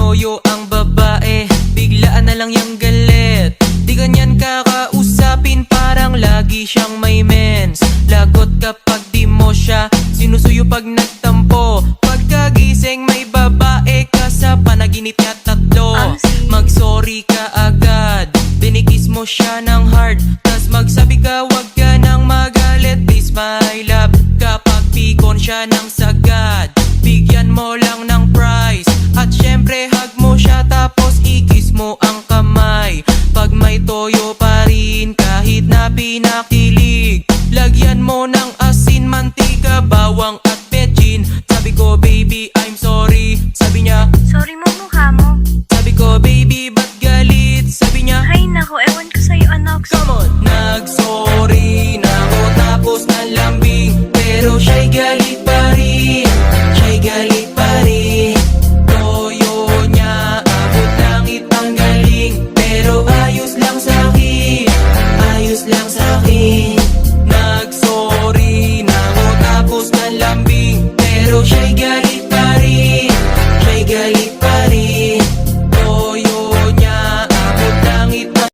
toyo ang babae, biglaan na lang yang galit. Di ganyan kakausapin, parang lagi siyang may mens. Lagot kapag di mo siya sinusuyo pag nagtampo. Pagkagising may babae ka sa panaginip niya tatlo. Mag-sorry ka agad, dinikis mo siya ng hard, tas magsabi ka wag ka nang magalit. Please my love, kapag pikon siya ng sagad, bigyan mo lang ng price. At syempre hug mo siya tapos ikis mo ang kamay. Pag may toyo pa rin kahit na pinakilig, lagyan mo ng asin, mantika, bawang at betchin. Sabi ko baby I'm sorry, sabi niya Sorry mo mukha mo. sabi ko baby ba't galit, sabi niya Ay nako, ewan ko sa'yo anak. come on. Nag-sorry na ako tapos nalambing, pero siya'y galit pa rin, siya'y galit pa rin. Toyo niya abot langit ang galing, pero ayos lang sa'kin, ayos lang sa'kin. Nag-sorry na ako tapos nalambing, pero siya'y galit